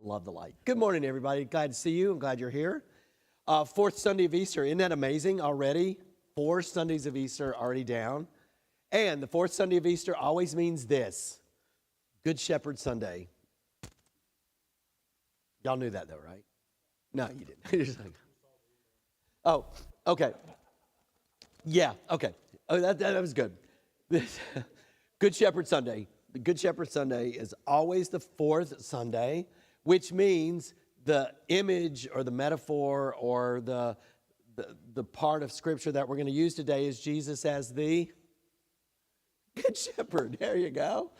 Love the light. Good morning, everybody. Glad to see you. I'm glad you're here. Fourth Sunday of Easter. Isn't that amazing already? 4 Sundays of Easter already down. And the fourth Sunday of Easter always means this: Good Shepherd Sunday. Y'all knew that, though, right? No, you didn't. You're just like, oh, okay. Yeah, okay. Oh, that was good. Good Shepherd Sunday. The Good Shepherd Sunday is always the fourth Sunday, which means the image or the metaphor or the part of Scripture that we're going to use today is Jesus as the Good Shepherd. There you go.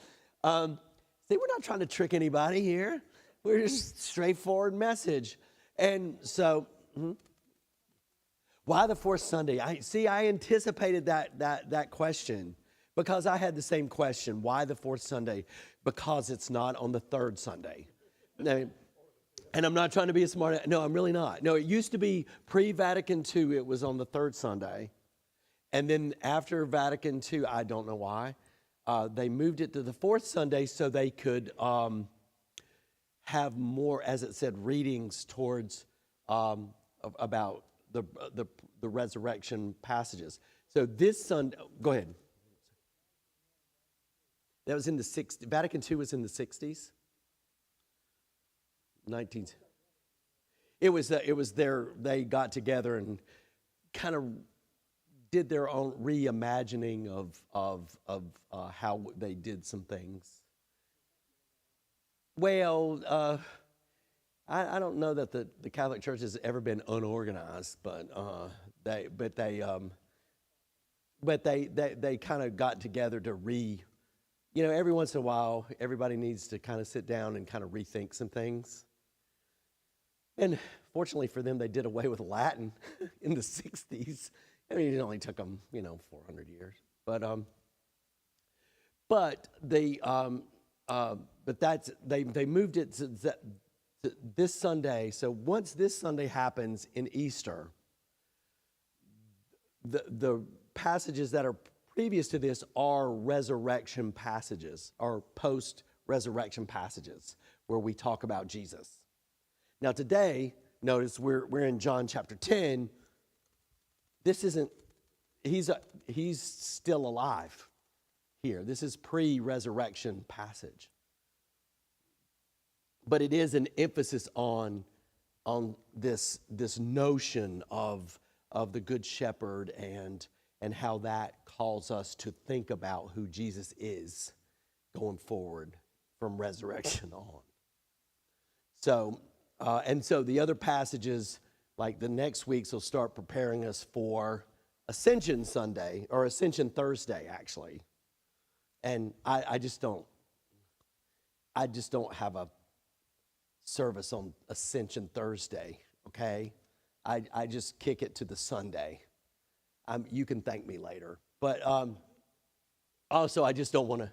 See, we're not trying to trick anybody here. We're just straightforward message. And so, why the fourth Sunday? I anticipated that question because I had the same question. Why the fourth Sunday? Because it's not on the third Sunday. And I'm not trying to be a smart. No, I'm really not. No, it used to be pre-Vatican II. It was on the third Sunday. And then after Vatican II, I don't know why, they moved it to the fourth Sunday so they could have more, as it said, readings towards about the resurrection passages. So this Sunday, go ahead. That was in the 60s. Vatican II was in the 60s. 19. It was their, they got together and kind of did their own reimagining of how they did some things. Well, I don't know that the Catholic Church has ever been unorganized, but they kind of got together to every once in a while, everybody needs to kind of sit down and kind of rethink some things. And fortunately for them, they did away with Latin in the 60s. I mean, it only took them, 400 years. But they moved it to this Sunday. So once this Sunday happens in Easter, the passages that are previous to this are resurrection passages, or post-resurrection passages, where we talk about Jesus. Now today, notice we're in John chapter 10. This isn't, he's still alive here. This is pre-resurrection passage. But it is an emphasis on this notion of the Good Shepherd and how that calls us to think about who Jesus is going forward from resurrection on. So, so the other passages, like the next weeks, will start preparing us for Ascension Sunday, or Ascension Thursday, actually. And I just don't have a service on Ascension Thursday, okay? I just kick it to the Sunday. You can thank me later. But also, I just don't want to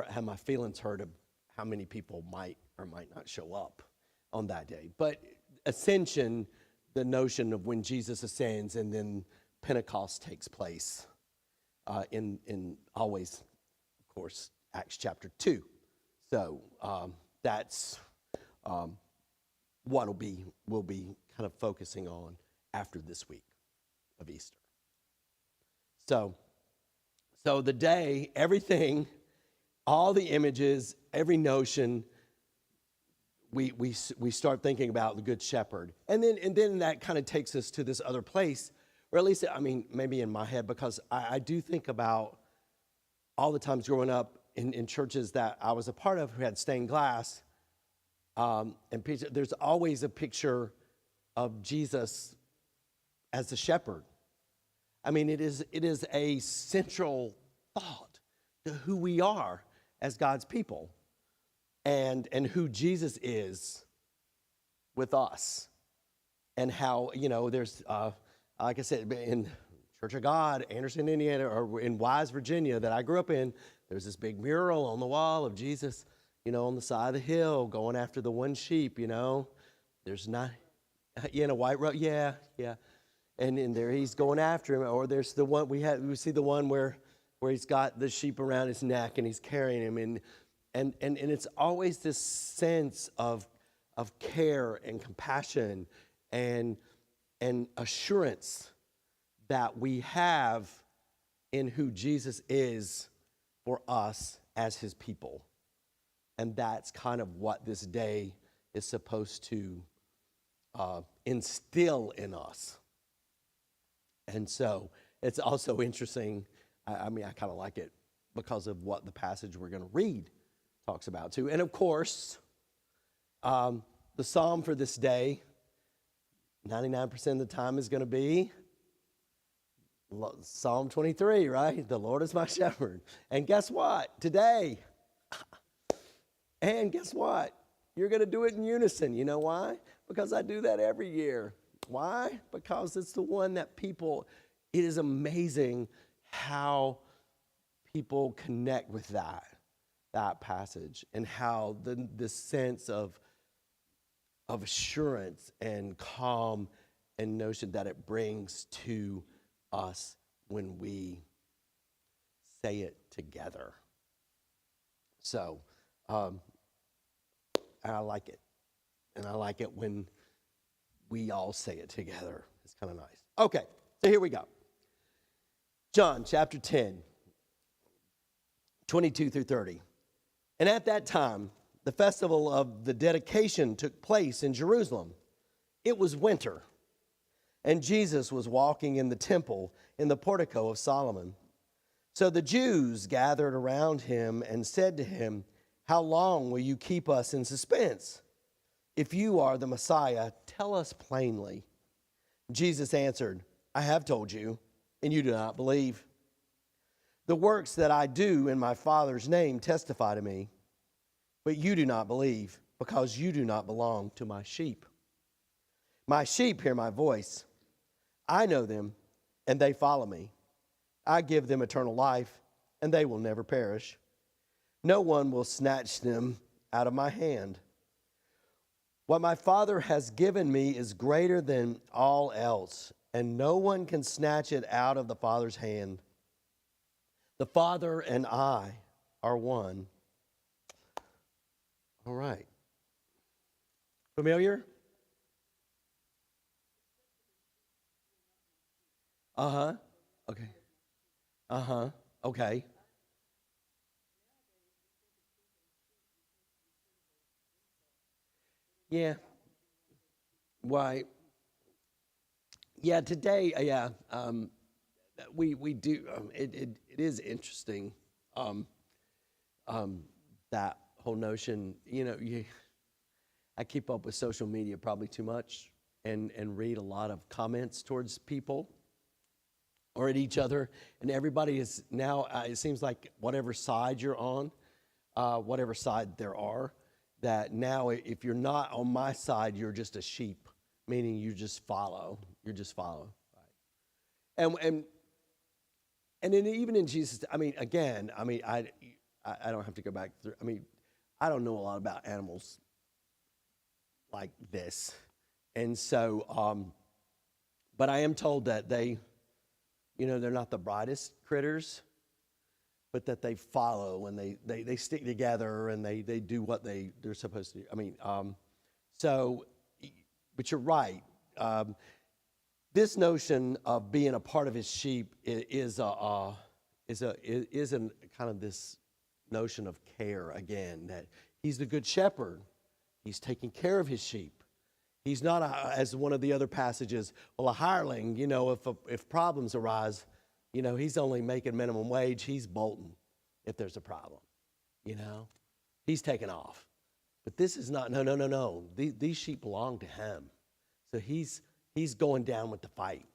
have my feelings hurt of how many people might or might not show up on that day. But Ascension, the notion of when Jesus ascends and then Pentecost takes place in always, of course, Acts chapter 2. So that's what we'll be kind of focusing on after this week of Easter. So the day, everything, all the images, every notion, we start thinking about the Good Shepherd. And then that kind of takes us to this other place, or at least, maybe in my head, because I do think about all the times growing up in churches that I was a part of who had stained glass, and there's always a picture of Jesus as the shepherd. It is a central thought to who we are as God's people and who Jesus is with us. And how, there's, like I said, in Church of God, Anderson, Indiana, or in Wise, Virginia, that I grew up in, there's this big mural on the wall of Jesus, on the side of the hill going after the one sheep, There's not, in a white robe, yeah. And in there he's going after him. Or there's the one we see the one where he's got the sheep around his neck and he's carrying him, and it's always this sense of of care and compassion and assurance that we have in who Jesus is for us as his people. And that's kind of what this day is supposed to instill in us. And so it's also interesting. I kind of like it because of what the passage we're going to read talks about too. And of course, the psalm for this day, 99% of the time is going to be Psalm 23, right? The Lord is my shepherd. And guess what? Today, and guess what? You're going to do it in unison. You know why? Because I do that every year. Why? Because it's the one that people, it is amazing how people connect with that passage and how the sense of assurance and calm and notion that it brings to us when we say it together. So, I like it. And I like it when we all say it together. It's kind of nice. Okay, so here we go. John chapter 10, 22 through 30. And at that time, the festival of the dedication took place in Jerusalem. It was winter, and Jesus was walking in the temple in the portico of Solomon. So the Jews gathered around him and said to him, "How long will you keep us in suspense? If you are the Messiah, tell us plainly." Jesus answered, "I have told you, and you do not believe. The works that I do in my Father's name testify to me, but you do not believe, because you do not belong to my sheep. My sheep hear my voice. I know them, and they follow me. I give them eternal life, and they will never perish. No one will snatch them out of my hand. What my Father has given me is greater than all else, and no one can snatch it out of the Father's hand. The Father and I are one." All right. Familiar? Uh-huh. Okay. Uh-huh. Okay. Yeah. Why? Yeah, today, we do, it is interesting, that whole notion, I keep up with social media probably too much and read a lot of comments towards people or at each other, and everybody is now, it seems like whatever side you're on, whatever side there are, that now if you're not on my side, you're just a sheep, meaning you just follow. Right? And then even in Jesus, I don't have to go back through. I don't know a lot about animals like this, and so, but I am told that they, they're not the brightest critters, but that they follow and they stick together and they do what they're supposed to do. So, but you're right. This notion of being a part of his sheep is a kind of this notion of care again, that he's the good shepherd. He's taking care of his sheep. He's not, as one of the other passages, a hireling, if problems arise, he's only making minimum wage. He's bolting if there's a problem, He's taking off. But this is not, no. These sheep belong to him. So he's going down with the fight.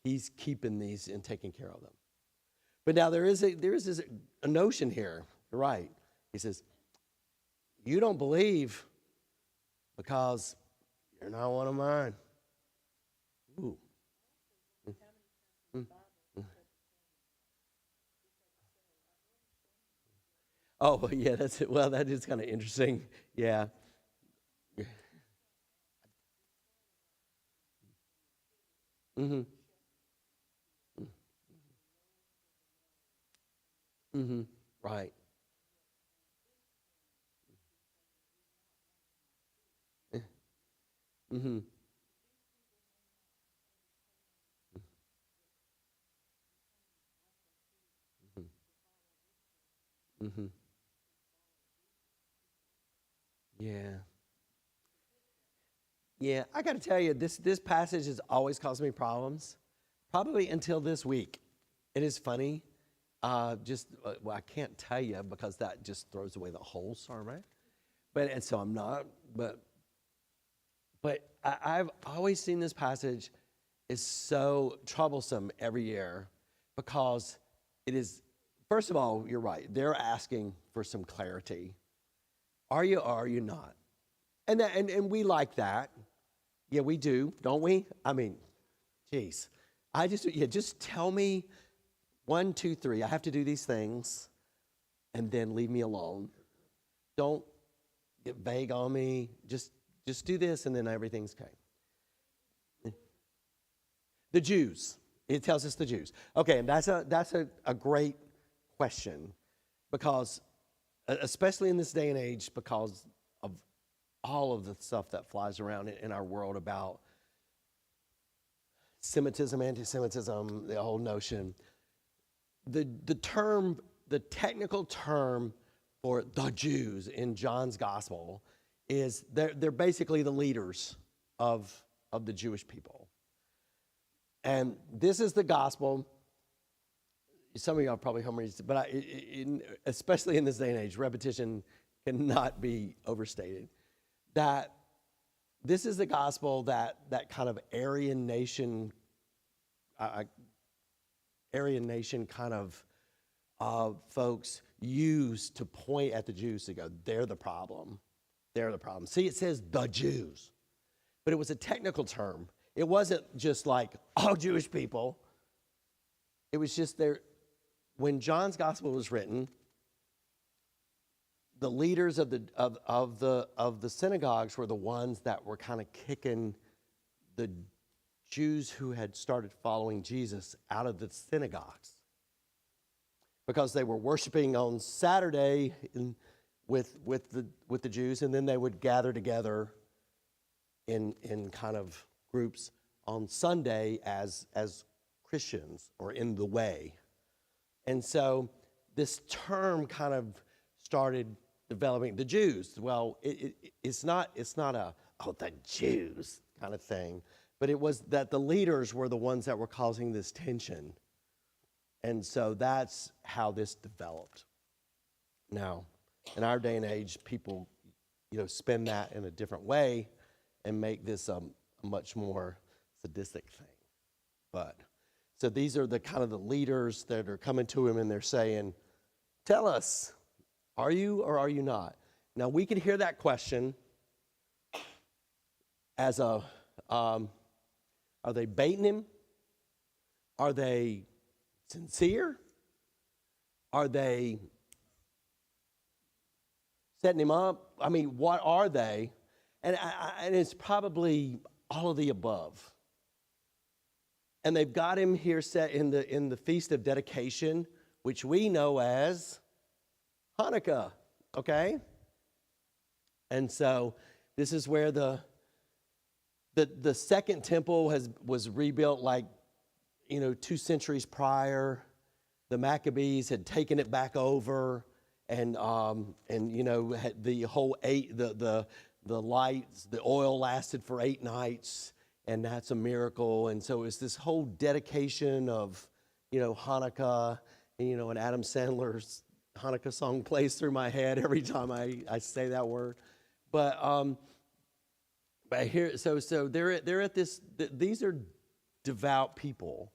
He's keeping these and taking care of them. But now there is a notion here. You're right. He says, you don't believe because you're not one of mine. Ooh. Oh, yeah, that's it. Well, that is kind of interesting. Yeah. Mm-hmm. Mm-hmm. Right. Mm-hmm. Mm-hmm. Yeah. Yeah, I got to tell you, this passage has always caused me problems, probably until this week. It is funny. Well, I can't tell you because that just throws away the whole sermon. But and so I'm not. But I've always seen this passage is so troublesome every year because it is. First of all, you're right. They're asking for some clarity. Are you or are you not? And we like that. Yeah, we do, don't we? I mean, geez. Just tell me 1, 2, 3. I have to do these things, and then leave me alone. Don't get vague on me. Just do this, and then everything's okay. The Jews. It tells us the Jews. Okay, and that's a great question because, especially in this day and age, because of all of the stuff that flies around in our world about Semitism, anti-Semitism, the whole notion. The technical term for the Jews in John's gospel is they're basically the leaders of the Jewish people. And this is the gospel. Some of y'all probably heard, but especially in this day and age, repetition cannot be overstated. That this is the gospel that kind of Aryan nation kind of folks use to point at the Jews to go, they're the problem. They're the problem. See, it says the Jews, but it was a technical term. It wasn't just like all Jewish people. It was just there. When John's gospel was written, the leaders of the synagogues were the ones that were kind of kicking the Jews who had started following Jesus out of the synagogues because they were worshiping on Saturday with the Jews, and then they would gather together in kind of groups on Sunday as Christians or in the way. And so this term kind of started developing. The Jews, well, it's not a the Jews kind of thing, but it was that the leaders were the ones that were causing this tension. And so that's how this developed. Now, in our day and age, people, spin that in a different way and make this a much more sadistic thing. But so these are the kind of the leaders that are coming to him and they're saying, tell us, are you or are you not? Now we can hear that question as are they baiting him? Are they sincere? Are they setting him up? I mean, what are they? And it's probably all of the above. And they've got him here set in the Feast of Dedication, which we know as Hanukkah, okay? And so this is where the second temple was rebuilt 2 centuries prior. The Maccabees had taken it back over, and had the whole the lights, the oil lasted for 8 nights. And that's a miracle. And so it's this whole dedication of, Hanukkah, and Adam Sandler's Hanukkah song plays through my head every time I say that word. But here, so they're at this. These are devout people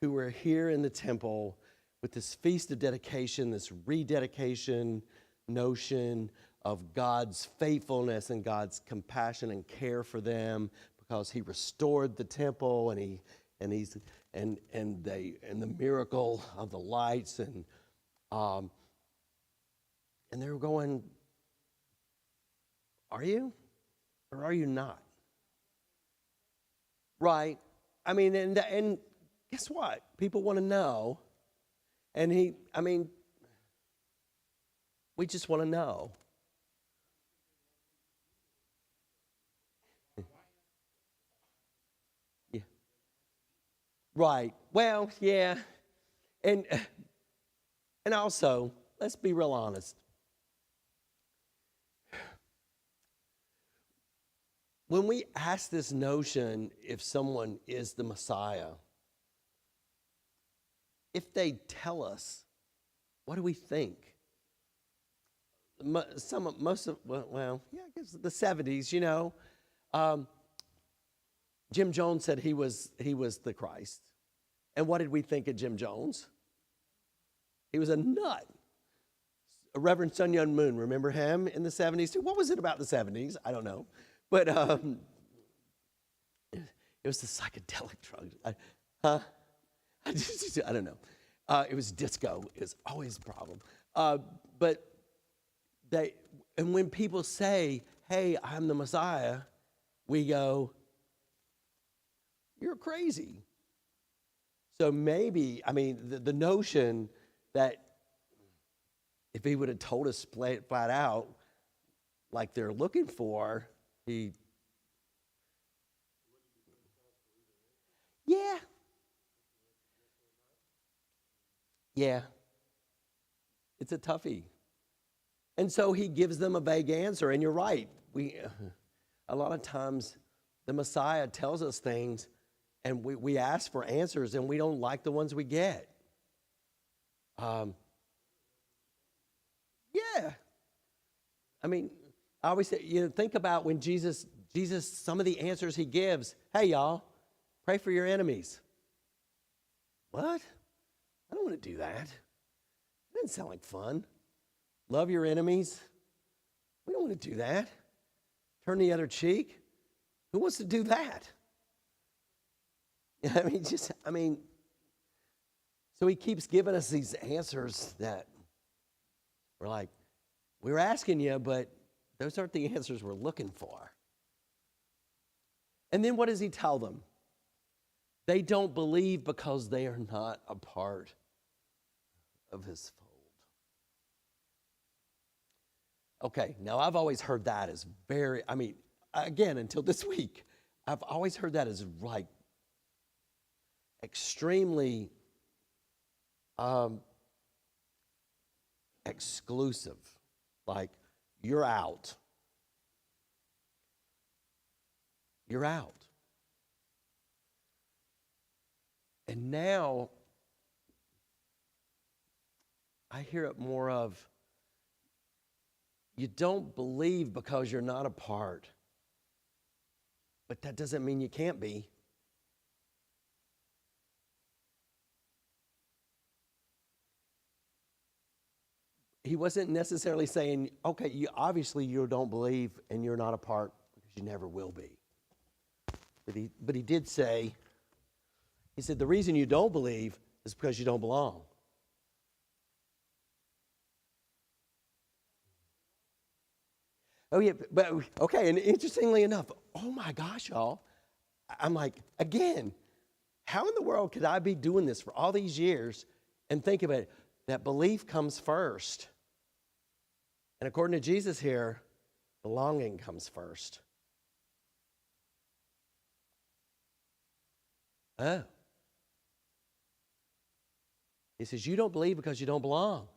who are here in the temple with this feast of dedication, this rededication notion of God's faithfulness and God's compassion and care for them. Because he restored the temple and the miracle of the lights and they were going, are you or are you not? Right. I mean, and guess what? People want to know. And we just want to know. Right. Well, yeah. And also, let's be real honest. When we ask this notion if someone is the Messiah, if they tell us, what do we think? I guess the 70s, Jim Jones said he was the Christ. And what did we think of Jim Jones? He was a nut. Reverend Sun Myung Moon, remember him in the 70s too? What was it about the 70s? I don't know. But it was the psychedelic drugs. I don't know. It was disco. It was always a problem. But when people say, hey, I'm the Messiah, we go, you're crazy. So maybe, the notion that if he would have told us flat out, like they're looking for, yeah. It's a toughie. And so he gives them a vague answer, and you're right. A lot of times the Messiah tells us things, and we ask for answers, and we don't like the ones we get. Yeah. I always say, think about when Jesus, some of the answers he gives. Hey, y'all, pray for your enemies. What? I don't want to do that. It doesn't sound like fun. Love your enemies. We don't want to do that. Turn the other cheek. Who wants to do that? So he keeps giving us these answers that we're like, we're asking you, but those aren't the answers we're looking for. And then what does he tell them? They don't believe because they are not a part of his fold. Okay, now I've always heard that as again, until this week, I've always heard that as like extremely exclusive. Like, you're out. You're out. And now I hear it more of, you don't believe because you're not a part. But that doesn't mean you can't be. He wasn't necessarily saying, okay, you don't believe and you're not a part because you never will be. But he did say, he said, the reason you don't believe is because you don't belong. Oh, yeah, but okay, and interestingly enough, oh my gosh, y'all, I'm like, again, how in the world could I be doing this for all these years and think about it, that belief comes first? And according to Jesus here, belonging comes first. Oh. He says, you don't believe because you don't belong.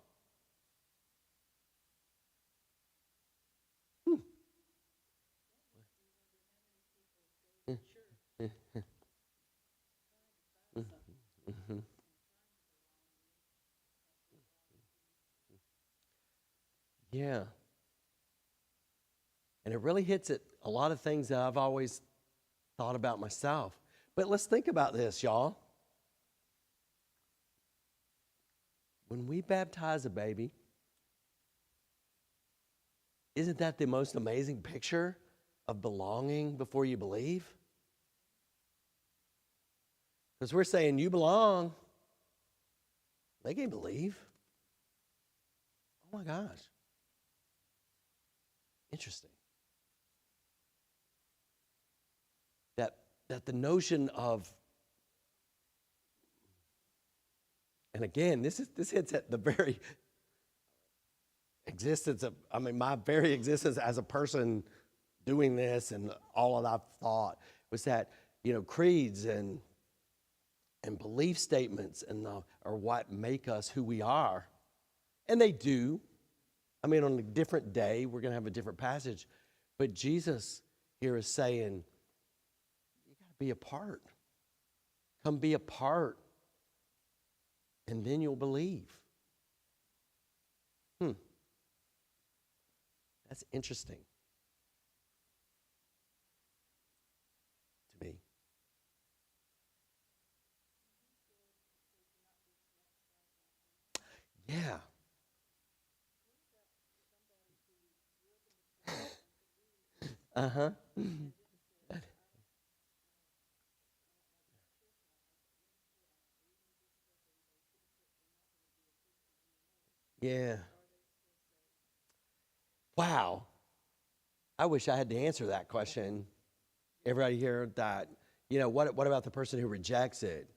Yeah. And it really hits at a lot of things that I've always thought about myself. But let's think about this, y'all. When we baptize a baby, isn't that the most amazing picture of belonging before you believe? Because we're saying, you belong. They can't believe. Oh my gosh. Interesting. That the notion of, and again, this hits at the very existence of, my very existence as a person doing this, and all that I've thought was that, creeds and and belief statements are what make us who we are. And they do. I mean, on a different day, we're going to have a different passage. But Jesus here is saying, you got to be a part. Come be a part, and then you'll believe. That's interesting to me. Yeah. Uh-huh. Yeah. Wow. I wish I had to answer that question. Everybody here that, what about the person who rejects it?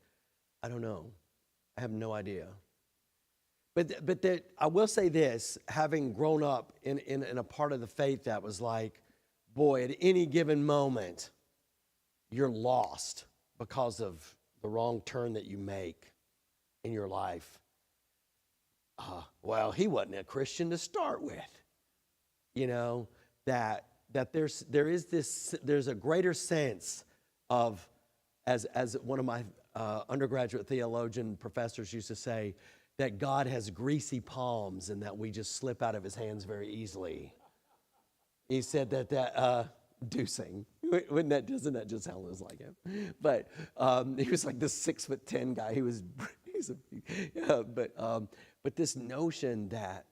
I don't know. I have no idea. But I will say this, having grown up in a part of the faith that was like, boy, at any given moment, you're lost because of the wrong turn that you make in your life. Well, he wasn't a Christian to start with. That there's a greater sense of, as one of my undergraduate theologian professors used to say, that God has greasy palms and that we just slip out of his hands very easily. He said that Deucing, doesn't that just sound like him? But he was like this 6'10" guy. But this notion that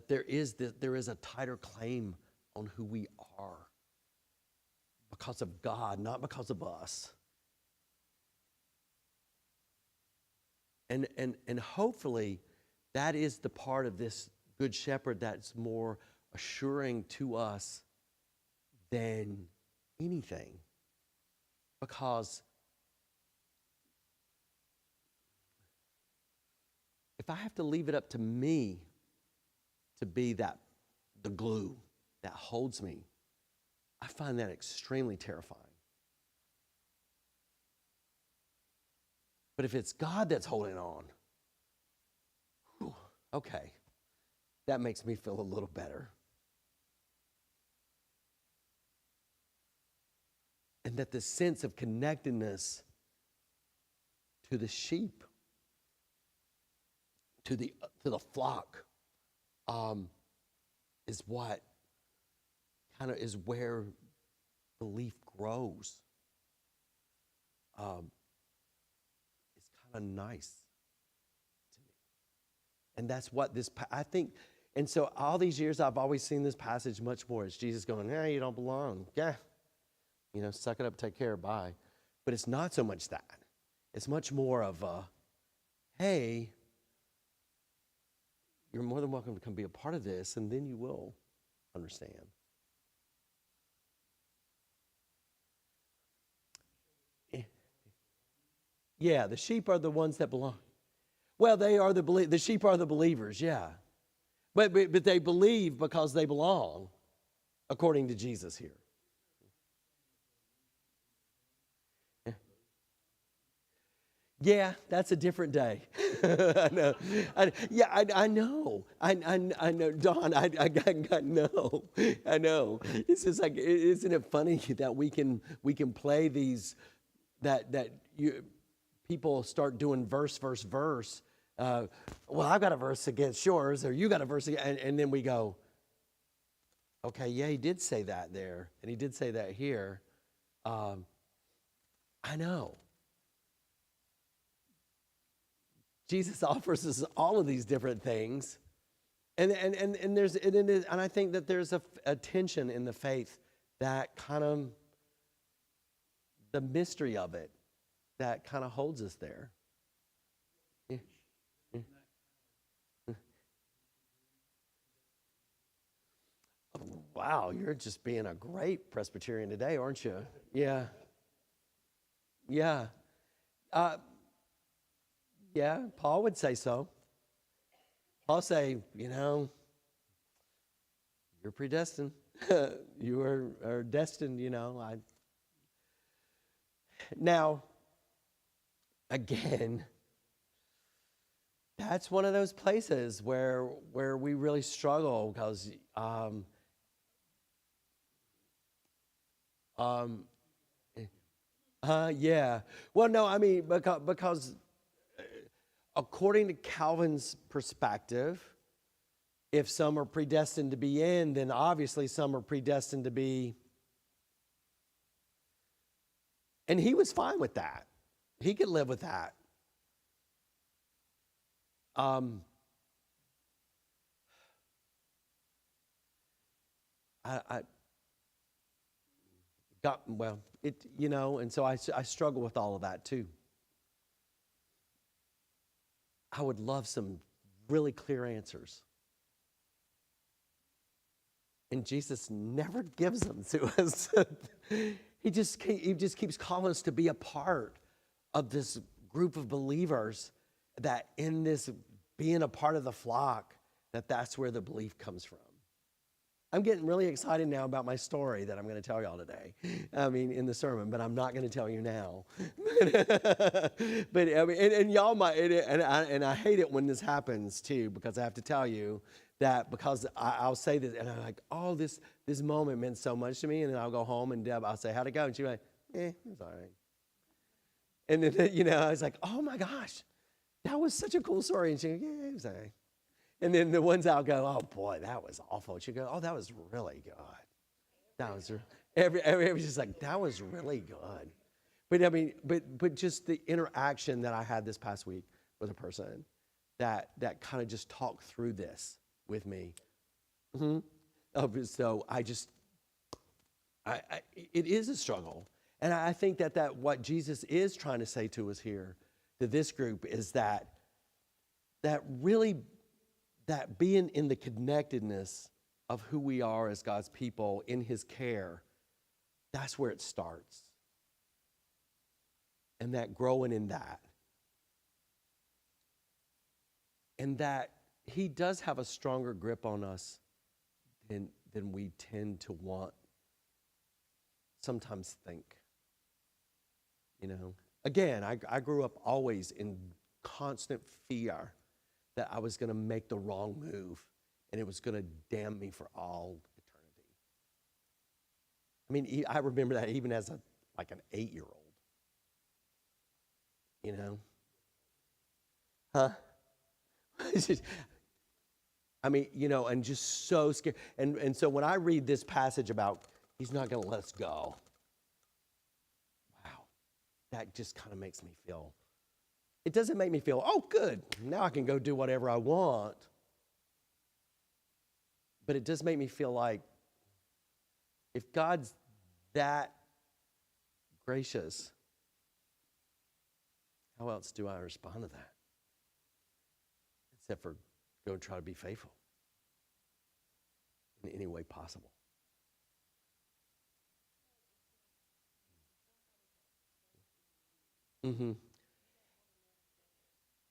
there is a tighter claim on who we are because of God, not because of us. And hopefully that is the part of this good shepherd that's more assuring to us than anything. Because if I have to leave it up to me to be the glue that holds me, I find that extremely terrifying. But if it's God that's holding on, okay, that makes me feel a little better. And that the sense of connectedness to the sheep, to the flock, is what kind of is where belief grows. It's kind of nice to me. And that's what I think. And so all these years, I've always seen this passage much more as Jesus going, "Yeah, you don't belong. Yeah, suck it up, take care, bye." But it's not so much that. It's much more of hey, you're more than welcome to come be a part of this, and then you will understand. Yeah, the sheep are the ones that belong. Well, the sheep are the believers, yeah. But they believe because they belong, according to Jesus here. Yeah, that's a different day. I know. I know. I know, Don. I know. I know. It's just like, isn't it funny that we can play these people start doing verse. Well, I've got a verse against yours, or you got a verse, and then we go, okay, yeah, he did say that there, and he did say that here. I know. Jesus offers us all of these different things, and I think that there's a tension in the faith that kind of the mystery of it that kind of holds us there. Yeah. Yeah. Wow, you're just being a great Presbyterian today, aren't you? Yeah. Yeah. Yeah, Paul would say so. Paul say, you're predestined. You are destined, Now, again, that's one of those places where we really struggle because yeah. Well, no, I mean, because according to Calvin's perspective, if some are predestined to be in, then obviously some are predestined to be. And he was fine with that. He could live with that. I got, well, it, and so I struggle with all of that too. I would love some really clear answers. And Jesus never gives them to us. He just keeps calling us to be a part of this group of believers, that in this being a part of the flock, that's where the belief comes from. I'm getting really excited now about my story that I'm going to tell y'all today. I mean, in the sermon, but I'm not going to tell you now. But I mean, and y'all might, and I hate it when this happens too, because I have to tell you that, because I'll say this, and I'm like, oh, this moment meant so much to me, and then I'll go home, and Deb, I'll say, how'd it go? And she'll be like, it was all right. And then, I was like, oh my gosh, that was such a cool story. And she goes, yeah, it was all right. And then the ones I'll go, oh boy, that was awful. She'll go, oh, that was really good. That was, everybody's just like, that was really good. But I mean, but just the interaction that I had this past week with a person that kind of just talked through this with me. So it is a struggle. And I think that what Jesus is trying to say to us here, to this group, is that really, that being in the connectedness of who we are as God's people in his care, that's where it starts. And that growing in that. And that he does have a stronger grip on us than we tend to want, sometimes think. Again, I grew up always in constant fear that I was going to make the wrong move and it was going to damn me for all eternity. I mean, I remember that even as an 8-year-old. Huh? I mean, and just so scared. And so when I read this passage about he's not going to let us go, wow, that just kind of makes me feel. It doesn't make me feel, oh, good, now I can go do whatever I want. But it does make me feel like, if God's that gracious, how else do I respond to that? Except for go try to be faithful in any way possible. Mm-hmm.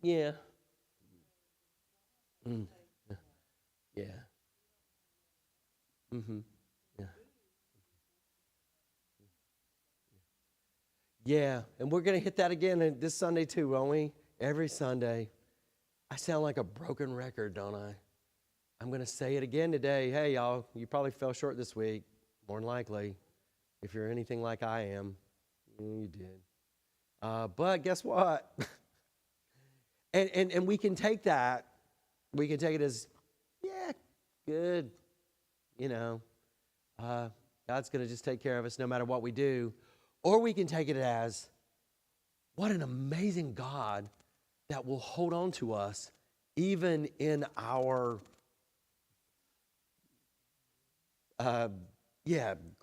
Yeah. Mm. Yeah. Mm-hmm. Yeah. Yeah. And we're going to hit that again this Sunday too, won't we? Every Sunday. I sound like a broken record, don't I? I'm going to say it again today. Hey, y'all, you probably fell short this week, more than likely. If you're anything like I am, you did. But guess what? And we can take that. We can take it as, yeah, good. God's going to just take care of us no matter what we do. Or we can take it as, what an amazing God that will hold on to us even in our,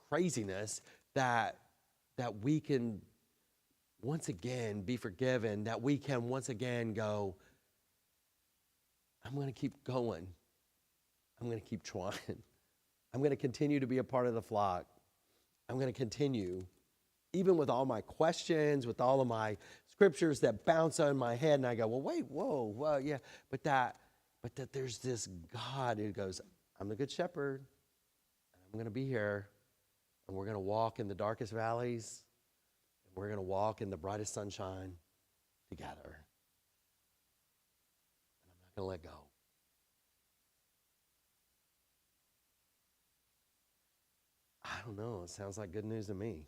craziness, that we can once again be forgiven, that we can once again go, I'm going to keep going. I'm going to keep trying. I'm going to continue to be a part of the flock. I'm going to continue, even with all my questions, with all of my scriptures that bounce on my head, and I go, well, wait, whoa, yeah. But that there's this God who goes, I'm the good shepherd, and I'm going to be here, and we're going to walk in the darkest valleys, and we're going to walk in the brightest sunshine, together. And I'm not going to let go. I don't know. It sounds like good news to me.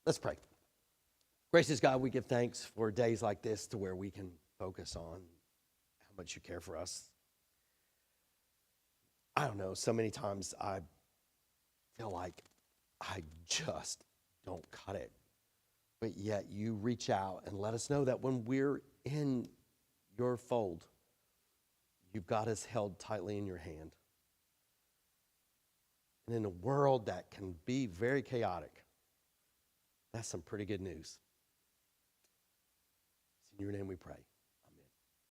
Let's pray. Gracious God, we give thanks for days like this to where we can focus on how much you care for us. I don't know, so many times I feel like I just don't cut it. But yet you reach out and let us know that when we're in your fold, you've got us held tightly in your hand. And in a world that can be very chaotic, that's some pretty good news. It's in your name we pray.